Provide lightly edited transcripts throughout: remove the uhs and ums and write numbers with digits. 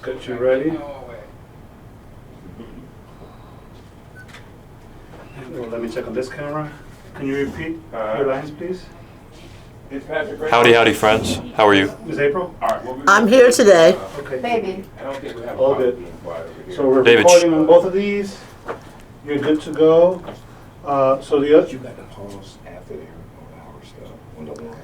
Got you ready? Well, let me check on this camera. Can you repeat your lines, please? Howdy, howdy, friends. How are you? Ms. April? I'm here today. Okay. Baby. All good. So we're David, recording on both of these. You're good to go. So the other, You got to pause after there on our stuff on the one.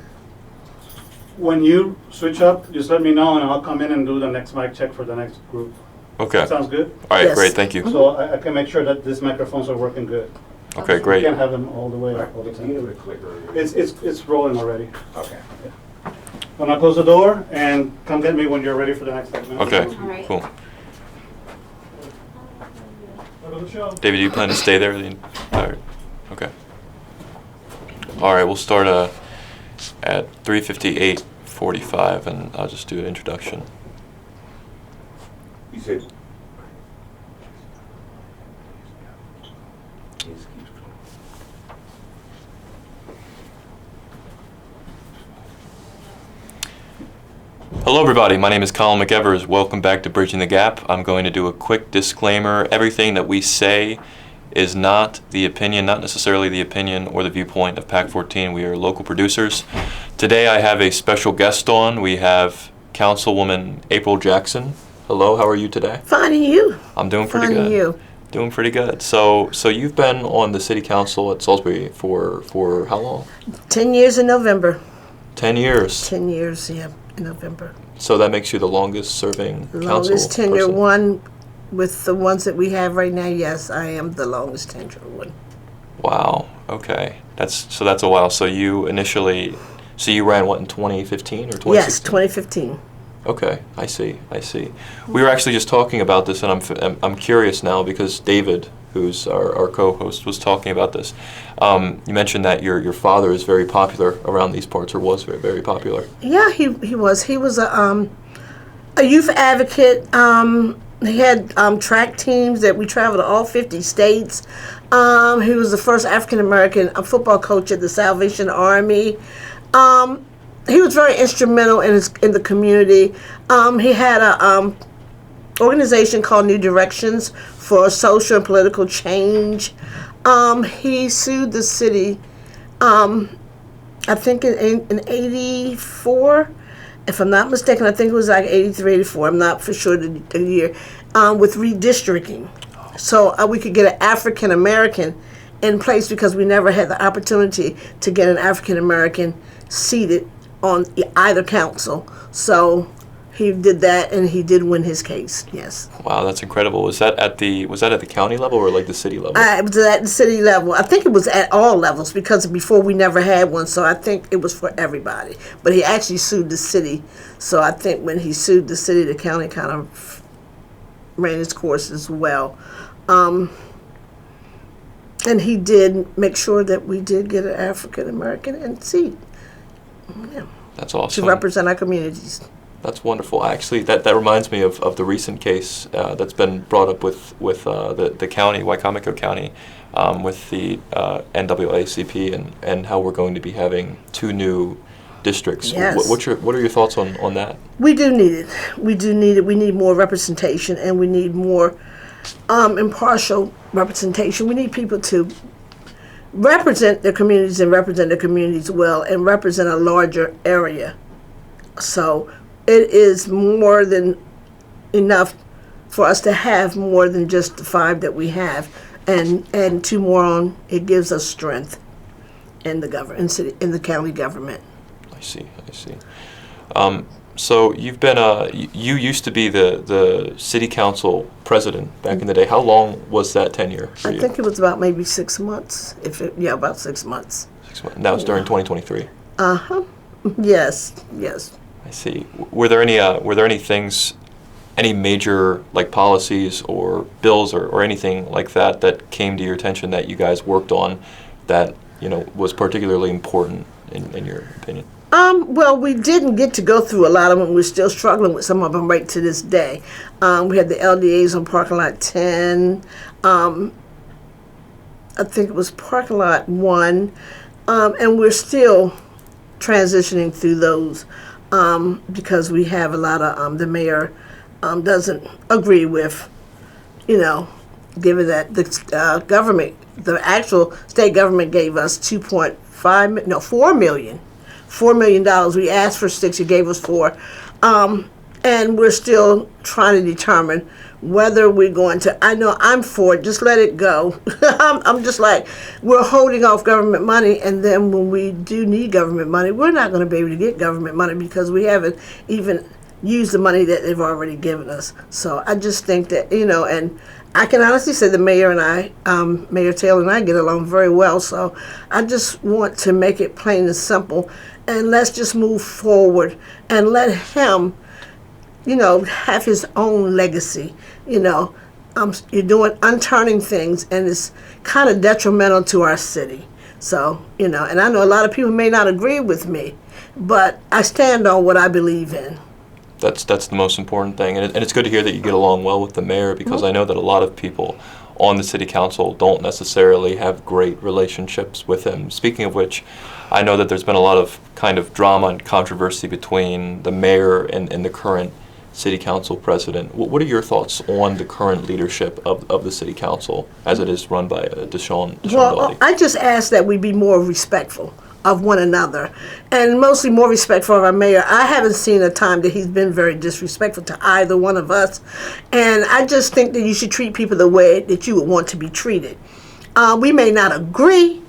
when you switch up, just let me know and I'll come in and do the next mic check for the next group. Okay. Sounds good? All right, Yes. great, thank you. So I can make sure that these microphones are working good. Okay, We great. can't have them all the way up all the If you need time. a clicker. It's rolling already. Okay. When I close the door, and come get me when you're ready for the next segment. Okay, right. cool. Go to the show. David, do you plan to stay there the entire? Okay. All right, we'll start at 3:58:45, and I'll just do an introduction. You said. Hello, everybody. My name is Colin McEvers. Welcome back to Bridging the Gap. I'm going to do a quick disclaimer. Everything that we say is not the opinion, not necessarily the opinion or the viewpoint of PAC 14. We are local producers. Today I have a special guest on. We have Councilwoman April Jackson. Hello, how are you today? Fine, and you? I'm doing pretty Fine, good. and you? Doing pretty good. So you've been on the city council at Salisbury for how long? 10 years in November. 10 years. 10 years, yeah, in November. So that makes you the longest serving council Longest tenure person. one with the ones that we have right now. Yes, I am the longest tenure one. Wow. Okay. That's a while. So you ran what in 2015 or 2016? Yes, 2015. Okay, I see. We were actually just talking about this, and I'm curious now because David, who's our co-host, was talking about this. You mentioned that your father is very popular around these parts, or was very, very popular. Yeah, he was. He was a youth advocate. He had track teams that we traveled to all 50 states. He was the first African American football coach at the Salvation Army. He was very instrumental in the community. He had a organization called New Directions for social and political change. He sued the city, I think in 84, if I'm not mistaken. I think it was like 83, 84. I'm not for sure the year, with redistricting. So we could get an African American in place because we never had the opportunity to get an African American seated on either council. So he did that, and he did win his case. Yes. Wow, that's incredible. Was that at the county level or like the city level? It was at the city level. I think it was at all levels because before we never had one. So I think it was for everybody. But he actually sued the city. So I think when he sued the city, the county kind of ran its course as well. And he did make sure that we did get an African American in seat. Yeah. That's To awesome. represent our communities. That's wonderful. Actually, that reminds me of the recent case that's been brought up with the county, Wicomico County, with the NAACP and how we're going to be having 2 new districts. Yes. What are your thoughts on that? We do need it. We do need it. We need more representation, and we need more impartial representation. We need people to represent their communities and represent their communities well and represent a larger area. So it is more than enough for us to have more than just the 5 that we have, and 2 more on. It gives us strength in the in the county government. I see. So you've been you used to be the city council president back in the day. How long was that tenure for you? I think it was about maybe 6 months. About 6 months. 6 months. That was during 2023. Yes. I see. Were there any things, any major like policies or bills or anything like that came to your attention that you guys worked on that was particularly important in your opinion? Well, we didn't get to go through a lot of them. We're still struggling with some of them right to this day. We had the LDAs on Parking Lot 10. I think it was Parking Lot 1. And we're still transitioning through those because we have a lot of the mayor doesn't agree with, you know, given that the government, the actual state government gave us 4 million. $4 million. We asked for 6, he gave us 4. And we're still trying to determine whether we're going to, I know I'm for it, just let it go. I'm just like, we're holding off government money, and then when we do need government money, we're not going to be able to get government money because we haven't even used the money that they've already given us. So I just think that, you know, and I can honestly say the mayor and I, Mayor Taylor and I get along very well. So I just want to make it plain and simple, and let's just move forward and let him, you know, have his own legacy. You know, you're doing unturning things, and it's kind of detrimental to our city. So, you know, and I know a lot of people may not agree with me, but I stand on what I believe in. That's the most important thing, and it's good to hear that you get along well with the mayor, because I know that a lot of people on the city council don't necessarily have great relationships with him. Speaking of which, I know that there's been a lot of kind of drama and controversy between the mayor and the current city council president. What are your thoughts on the current leadership of the city council as it is run by Deshaun Well, Doughty? I just ask that we be more respectful of one another, and mostly more respectful of our mayor. I haven't seen a time that he's been very disrespectful to either one of us, and I just think that you should treat people the way that you would want to be treated. We may not agree,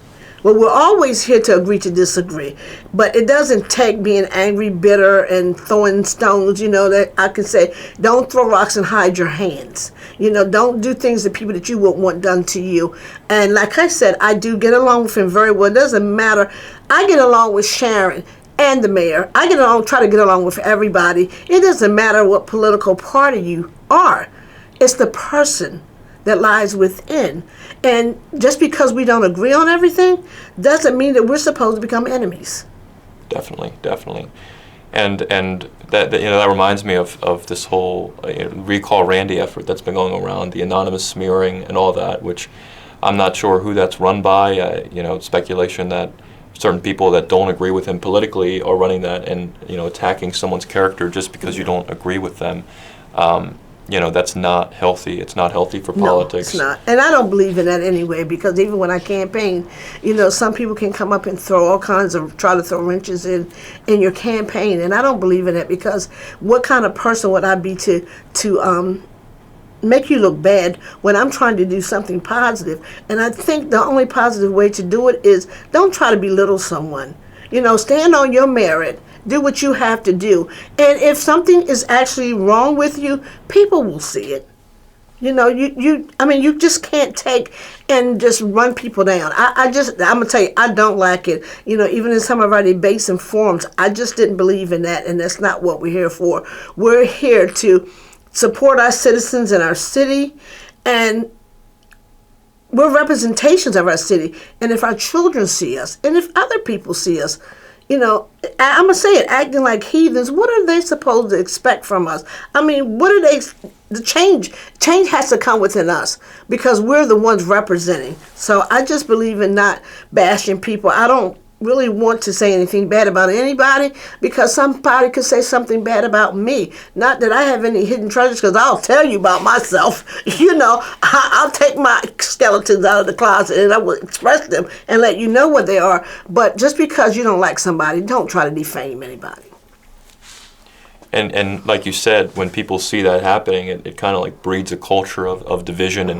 but we're always here to agree to disagree. But it doesn't take being angry, bitter, and throwing stones. You know, that I can say, don't throw rocks and hide your hands. You know, don't do things to people that you wouldn't want done to you. And like I said, I do get along with him very well. It doesn't matter. I get along with Sharon and the mayor. I try to get along with everybody. It doesn't matter what political party you are. It's the person that lies within. And just because we don't agree on everything doesn't mean that we're supposed to become enemies. Definitely. And that you know, that reminds me of this whole Recall Randy effort that's been going around, the anonymous smearing and all that, which I'm not sure who that's run by. You know, speculation that certain people that don't agree with him politically are running that, and you know, attacking someone's character just because you don't agree with them. You know, that's not healthy. It's not healthy for politics. No, it's not. And I don't believe in that anyway, because even when I campaign, you know, some people can come up and throw all kinds of, try to throw wrenches in your campaign. And I don't believe in it, because what kind of person would I be to make you look bad when I'm trying to do something positive? And I think the only positive way to do it is don't try to belittle someone. You know, stand on your merit. Do what you have to do. And if something is actually wrong with you, people will see it. You know, you just can't take and just run people down. I'm going to tell you, I don't like it. You know, even in some of our debates and forums, I just didn't believe in that, and that's not what we're here for. We're here to support our citizens in our city, and we're representations of our city. And if our children see us, and if other people see us, you know, I'm going to say it, acting like heathens, what are they supposed to expect from us? I mean, what are they, the change has to come within us, because we're the ones representing. So I just believe in not bashing people. I don't really want to say anything bad about anybody, because somebody could say something bad about me. Not that I have any hidden treasures, because I'll tell you about myself. You know, I'll take my skeletons out of the closet and I will express them and let you know what they are. But just because you don't like somebody, don't try to defame anybody. And like you said, when people see that happening, it kind of like breeds a culture of division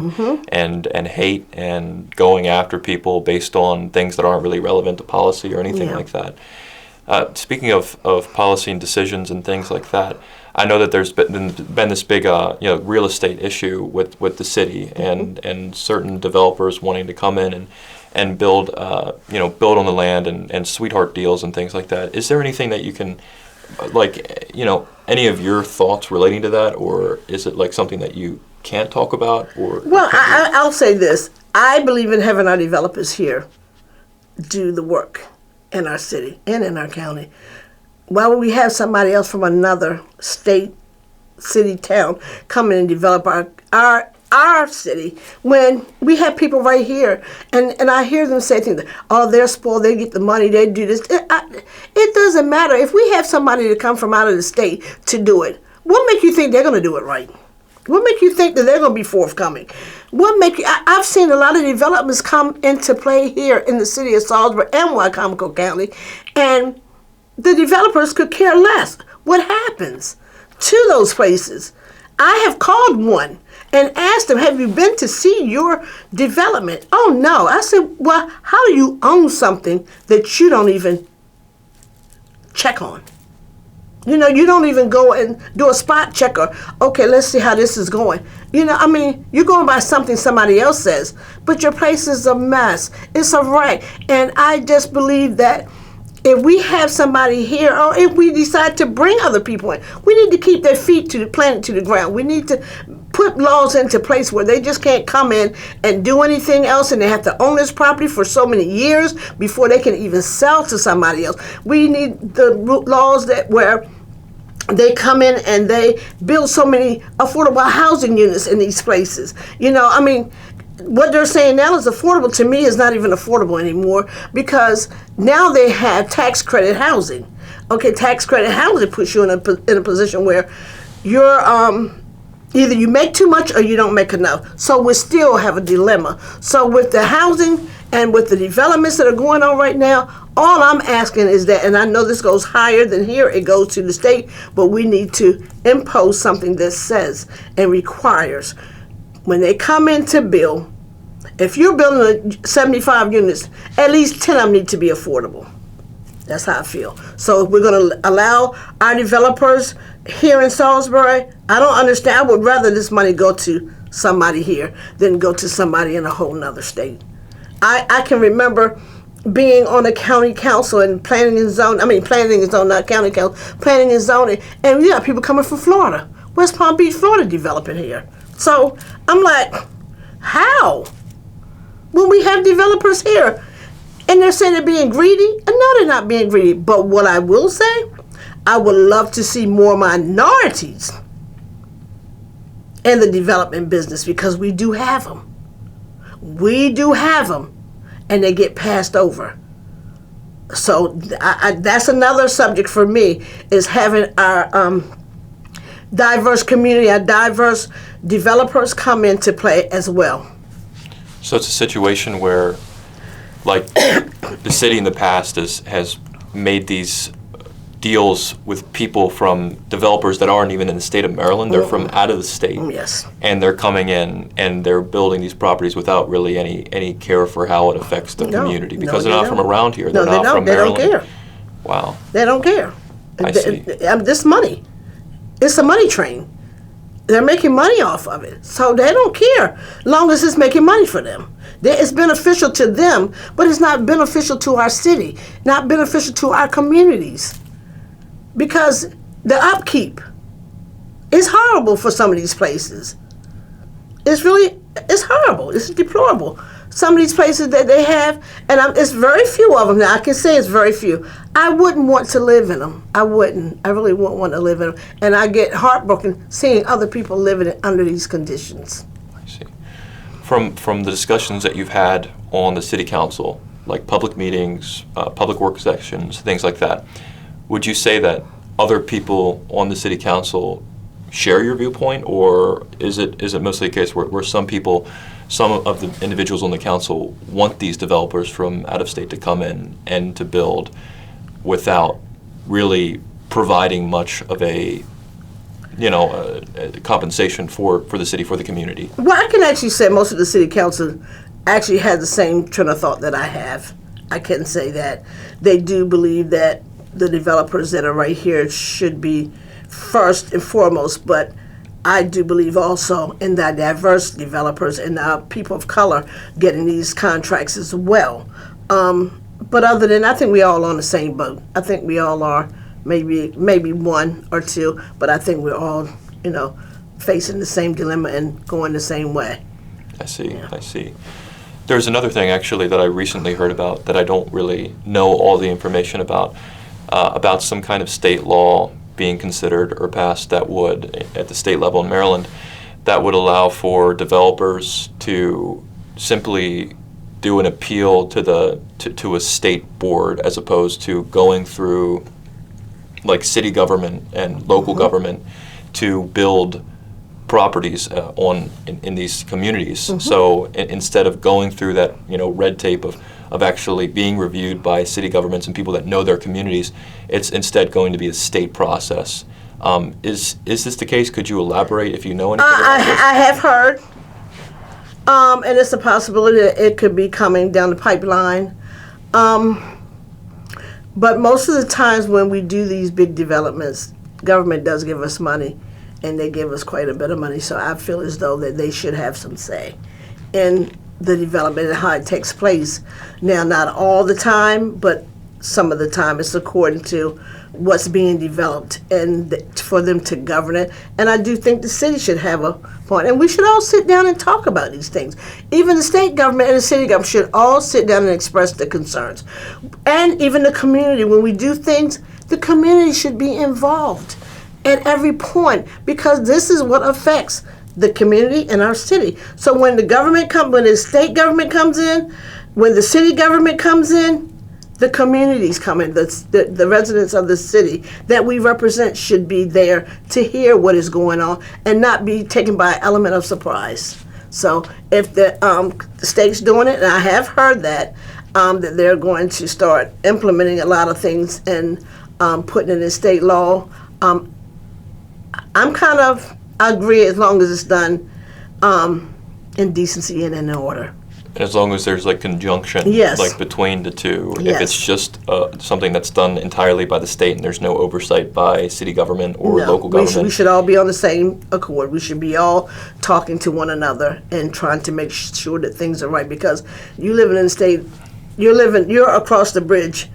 and hate and going after people based on things that aren't really relevant to policy or anything like that. Speaking of policy and decisions and things like that, I know that there's been this big real estate issue with the city and certain developers wanting to come in and build build on the land and sweetheart deals and things like that. Is there anything that you can, like, you know, any of your thoughts relating to that, or is it like something that you can't talk about? Or well, I'll say this: I believe in having our developers here do the work in our city and in our county. Why would we have somebody else from another state, city, town come in and develop our city when we have people right here? And I hear them say things, oh, they're spoiled, they get the money, they do this. It doesn't matter. If we have somebody to come from out of the state to do it, What make you think they're going to do it right? What make you think that they're going to be forthcoming? What make you, I've seen a lot of developments come into play here in the city of Salisbury and Wycomico County, and the developers could care less what happens to those places. I have called one and asked them, have you been to see your development? Oh, no. I said, well, how do you own something that you don't even check on? You know, you don't even go and do a spot check or, okay, let's see how this is going. You know, I mean, you're going by something somebody else says, but your place is a mess. It's a wreck. And I just believe that if we have somebody here, or if we decide to bring other people in, we need to keep their feet planted to the ground. We need to put laws into place where they just can't come in and do anything else, and they have to own this property for so many years before they can even sell to somebody else. We need the laws that where they come in and they build so many affordable housing units in these places. You know, I mean, what they're saying now is affordable. To me, is not even affordable anymore, because now they have tax credit housing. Okay, tax credit housing puts you in a position where you're either you make too much or you don't make enough. So we still have a dilemma. So with the housing and with the developments that are going on right now, all I'm asking is that, and I know this goes higher than here, it goes to the state, but we need to impose something that says and requires, when they come in to build, if you're building 75 units, at least 10 of them need to be affordable. That's how I feel. So if we're going to allow our developers here in Salisbury, I don't understand. I would rather this money go to somebody here than go to somebody in a whole nother state. I can remember being on the county council and planning and zoning, not county council, planning and zoning, and we got people coming from Florida, West Palm Beach, Florida, developing here. So I'm like, how? When we have developers here, and they're saying they're being greedy, and no, they're not being greedy. But what I will say, I would love to see more minorities in the development business, because we do have them. We do have them, and they get passed over. So that's another subject for me, is having our diverse community, our diverse developers come into play as well. So it's a situation where, like, the city in the past has made these deals with people from developers that aren't even in the state of Maryland. They're from out of the state. Yes. And they're coming in and they're building these properties without really any care for how it affects the community, because they're not from around here. They're not from Maryland. They don't care. Wow. They don't care. I see. This money, it's a money train. They're making money off of it. So they don't care, long as it's making money for them. It's beneficial to them, but it's not beneficial to our city, not beneficial to our communities. Because the upkeep is horrible for some of these places. It's horrible. It's deplorable. Some of these places that they have, and it's very few of them now. I can say it's very few. I wouldn't want to live in them. I wouldn't. I really wouldn't want to live in them. And I get heartbroken seeing other people living under these conditions. I see. From the discussions that you've had on the city council, like public meetings, public work sessions, things like that, would you say that other people on the city council share your viewpoint, or is it mostly a case where some of the individuals on the council want these developers from out of state to come in and to build without really providing much of a compensation for the city, for the community? Well, I can actually say most of the city council actually has the same train of thought that I have. I can say that they do believe that the developers that are right here should be first and foremost, but I do believe also in the diverse developers and people of color getting these contracts as well. But other than, I think we all on the same boat. I think we all are, maybe one or two, but I think we're all, facing the same dilemma and going the same way. I see. Yeah. I see. There's another thing actually that I recently heard about that I don't really know all the information about some kind of state law being considered or passed that would, at the state level in Maryland, that would allow for developers to simply do an appeal to a state board, as opposed to going through like city government and local government to build properties in these communities. So instead of going through that red tape of actually being reviewed by city governments and people that know their communities, it's instead going to be a state process. Is this the case? Could you elaborate if you know anything about this? I have heard, and it's a possibility that it could be coming down the pipeline. But most of the times when we do these big developments, government does give us money, and they give us quite a bit of money. So I feel as though that they should have some say in the development and how it takes place. Now, not all the time, but some of the time it's according to what's being developed and for them to govern it. And I do think the city should have a point. And we should all sit down and talk about these things. Even the state government and the city government should all sit down and express their concerns. And even the community, when we do things, the community should be involved at every point, because this is what affects the community and our city. So when the state government comes in, when the city government comes in, the communities come in, the residents of the city that we represent should be there to hear what is going on and not be taken by an element of surprise. So if the state's doing it, and I have heard that they're going to start implementing a lot of things and putting it in state law, I agree as long as it's done in decency and in order. And as long as there's like conjunction, Yes. like between the two. Yes. If it's just something that's done entirely by the state and there's no oversight by city government or No, local government. we should all be on the same accord. We should be all talking to one another and trying to make sure that things are right, because you living in the state, you're across the bridge,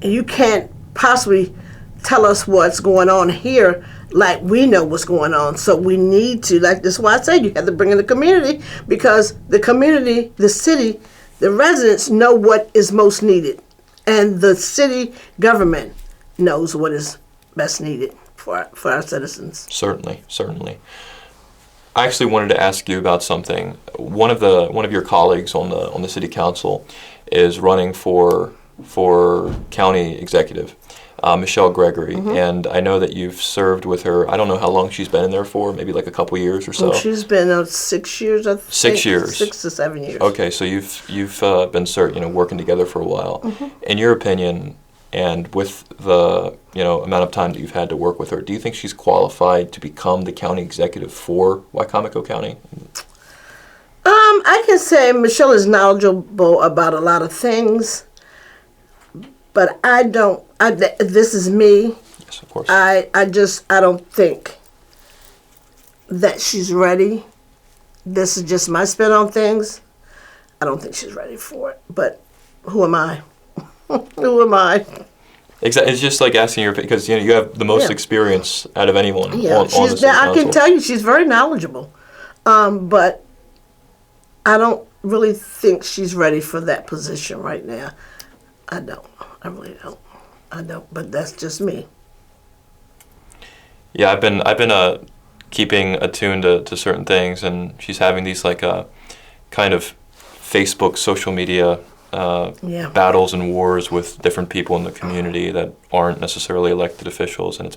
and you can't possibly tell us what's going on here like we know what's going on. So we need to, that's why I say you have to bring in the community, because the community, the city, the residents know what is most needed, and the city government knows what is best needed for our citizens. Certainly. I actually wanted to ask you about something. One of your colleagues on the city council is running for county executive. Michelle Gregory, and I know that you've served with her. I don't know how long she's been in there for, maybe like a couple years or so. Well, she's been 6 years, I think. 6 years. 6 to 7 years. Okay, so you've been working together for a while. In your opinion, and with the amount of time that you've had to work with her, do you think she's qualified to become the county executive for Wicomico County? I can say Michelle is knowledgeable about a lot of things, but this is me. Yes, of course. I don't think that she's ready. This is just my spin on things. I don't think she's ready for it. But who am I? Who am I? Exactly. It's just like asking your, because you have the most Yeah. experience out of anyone Yeah, on the city I can council. tell you she's very knowledgeable. But I don't really think she's ready for that position right now. I don't. I really don't. I don't. But that's just me. Yeah, I've been keeping attuned to certain things, and she's having these kind of Facebook social media Yeah. battles and wars with different people in the community that aren't necessarily elected officials, and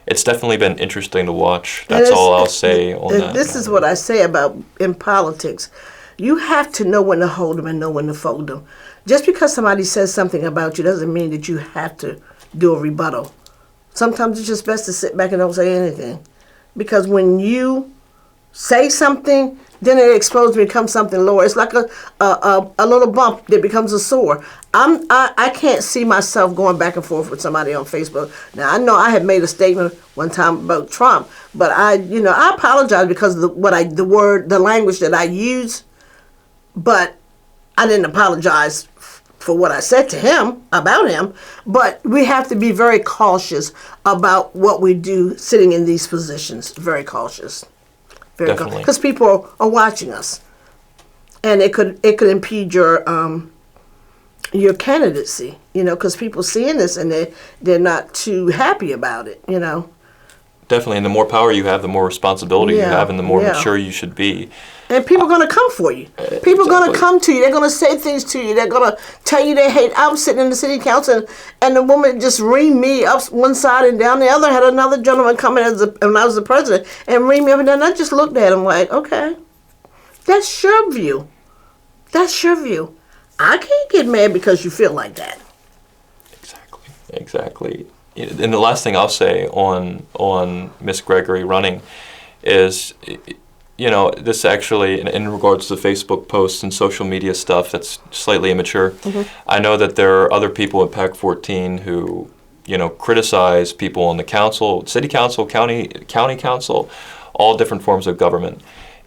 it's definitely been interesting to watch. That's all I'll say on and that. This is what I say about in politics. You have to know when to hold them and know when to fold them. Just because somebody says something about you doesn't mean that you have to do a rebuttal. Sometimes it's just best to sit back and don't say anything. Because when you say something, then it explodes and becomes something lower. It's like a little bump that becomes a sore. I can't see myself going back and forth with somebody on Facebook. Now, I know I had made a statement one time about Trump, but I apologize because of the language that I use, but I didn't apologize for what I said to him, about him. But we have to be very cautious about what we do sitting in these positions. Very cautious. Definitely. Because people are watching us. And it could impede your candidacy, because people seeing this and they're not too happy about it, Definitely, and the more power you have, the more responsibility you Yeah, have, and the more yeah. mature you should be. And people are going to come for you. People are going to Exactly. come to you. They're going to say things to you. They're going to tell you they hate. I was sitting in the city council, and the woman just reamed me up one side and down the other. Had another gentleman come in when I was the president and reamed me up and down. I just looked at him like, okay, that's your view. That's your view. I can't get mad because you feel like that. Exactly. And the last thing I'll say on Miss Gregory running is, you know, this actually, in regards to Facebook posts and social media stuff that's slightly immature, I know that there are other people at PAC 14 who, you know, criticize people on the council, city council, county council, all different forms of government.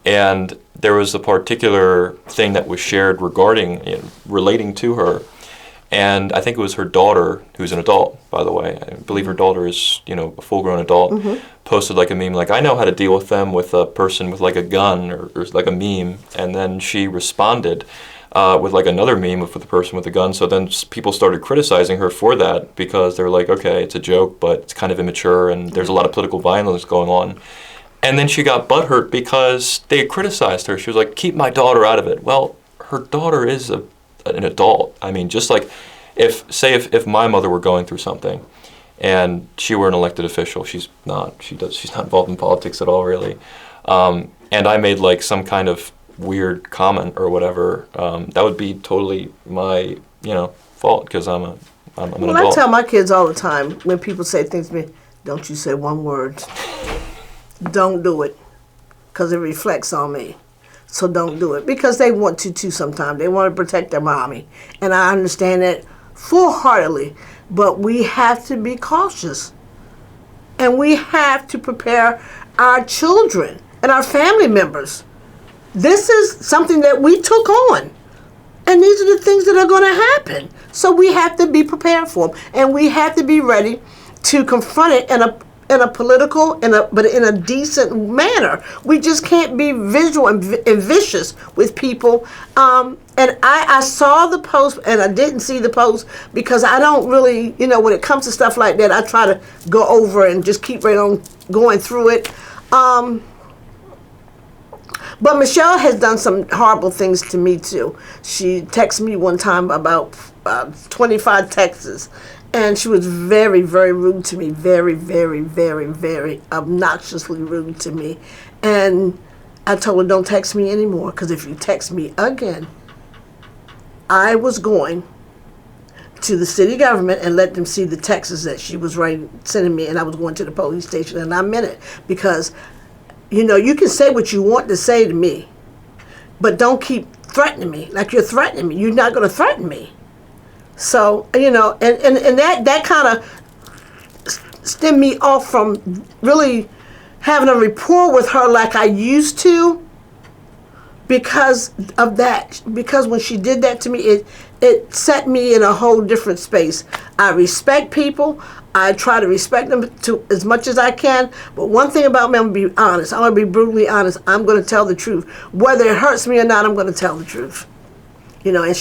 And there was a particular thing that was shared regarding, you know, relating to her. And I think it was her daughter, who's an adult, by the way. I believe her daughter is, you know, a full-grown adult, posted like a meme, like, I know how to deal with them with a person with like a gun or like a meme. And then she responded with like another meme with the person with a gun. So then people started criticizing her for that because they're like, okay, it's a joke, but it's kind of immature and there's a lot of political violence going on. And then she got butthurt because they criticized her. She was like, keep my daughter out of it. Well, her daughter is an adult. I mean, just like if my mother were going through something and she were an elected official, she's not involved in politics at all, really. And I made like some kind of weird comment or whatever, that would be totally my, you know, fault because I'm an Well, adult. I tell my kids all the time when people say things to me, don't you say one word. Don't do it because it reflects on me. So don't do it because they want to too sometimes. They want to protect their mommy. And I understand that full-heartedly. But we have to be cautious. And we have to prepare our children and our family members. This is something that we took on. And these are the things that are going to happen. So we have to be prepared for them. And we have to be ready to confront it in a political, but in a decent manner. We just can't be visual and vicious with people. And I saw the post, and I didn't see the post because I don't really, you know, when it comes to stuff like that, I try to go over and just keep right on going through it. But Michelle has done some horrible things to me too. She texted me one time about 25 texts. And she was very, very rude to me. Very, very, very, very obnoxiously rude to me. And I told her, don't text me anymore, because if you text me again, I was going to the city government and let them see the texts that she was sending me, and I was going to the police station, and I meant it. Because, you know, you can say what you want to say to me, but don't keep threatening me like you're threatening me. You're not going to threaten me. So, you know, and that kind of stemmed me off from really having a rapport with her like I used to because of that. Because when she did that to me, it set me in a whole different space. I respect people. I try to respect them to as much as I can. But one thing about me, I'm going to be honest. I'm going to be brutally honest. I'm going to tell the truth. Whether it hurts me or not, I'm going to tell the truth. You know, and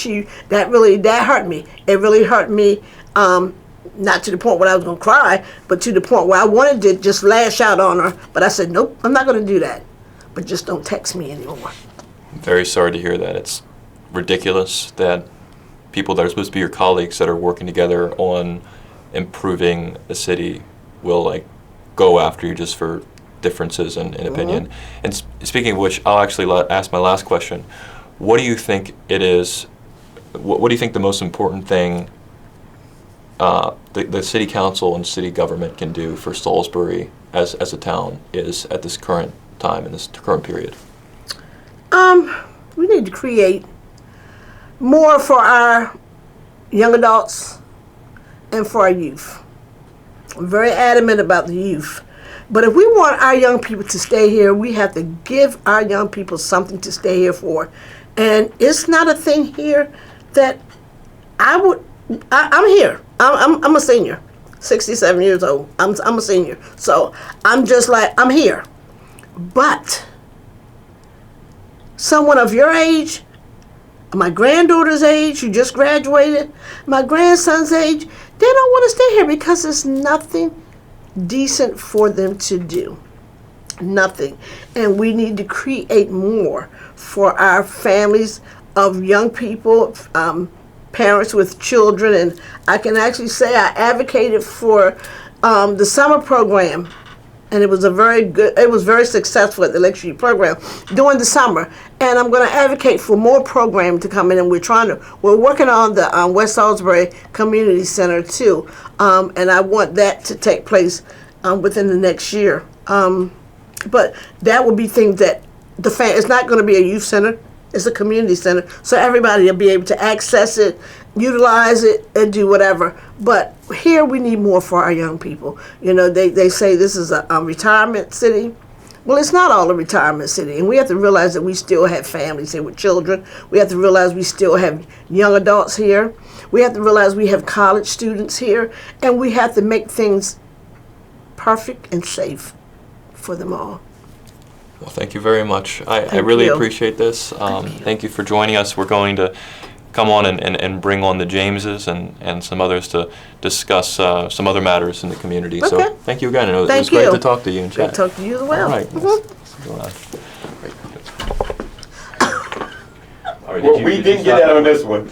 that hurt me. It really hurt me, not to the point where I was going to cry, but to the point where I wanted to just lash out on her. But I said, nope, I'm not going to do that. But just don't text me anymore. I'm very sorry to hear that. It's ridiculous that people that are supposed to be your colleagues that are working together on improving the city will, like, go after you just for differences in opinion. And speaking of which, I'll actually ask my last question. What do you think it is, what do you think the most important thing the city council and city government can do for Salisbury as a town is at this current time, in this current period? We need to create more for our young adults and for our youth. I'm very adamant about the youth. But if we want our young people to stay here, we have to give our young people something to stay here for. And it's not a thing here that I'm here. I'm a senior, 67 years old. I'm a senior. So I'm just like, I'm here. But someone of your age, my granddaughter's age, who just graduated, my grandson's age, they don't want to stay here because there's nothing decent for them to do. Nothing. And we need to create more for our families of young people, parents with children. And I can actually say I advocated for the summer program, and it was very successful at the lecture program during the summer. And I'm going to advocate for more programming to come in, and we're working on the West Salisbury Community Center too, and I want that to take place within the next year. But that will be things that it's not going to be a youth center. It's a community center, so everybody will be able to access it, utilize it, and do whatever. But here we need more for our young people. You know, they say this is a retirement city. Well, it's not all a retirement city, and we have to realize that we still have families here with children. We have to realize we still have young adults here. We have to realize we have college students here, and we have to make things perfect and safe for them all. Well, thank you very much. I Thank really you. appreciate this. Thank you for joining us. We're going to come on and bring on the Jameses and some others to discuss some other matters in the community. Okay. So thank you again. And it was Thank great you. to talk to you and Great chat. to talk to you as well. All right. Mhm. All right, Well, we didn't get that on this one.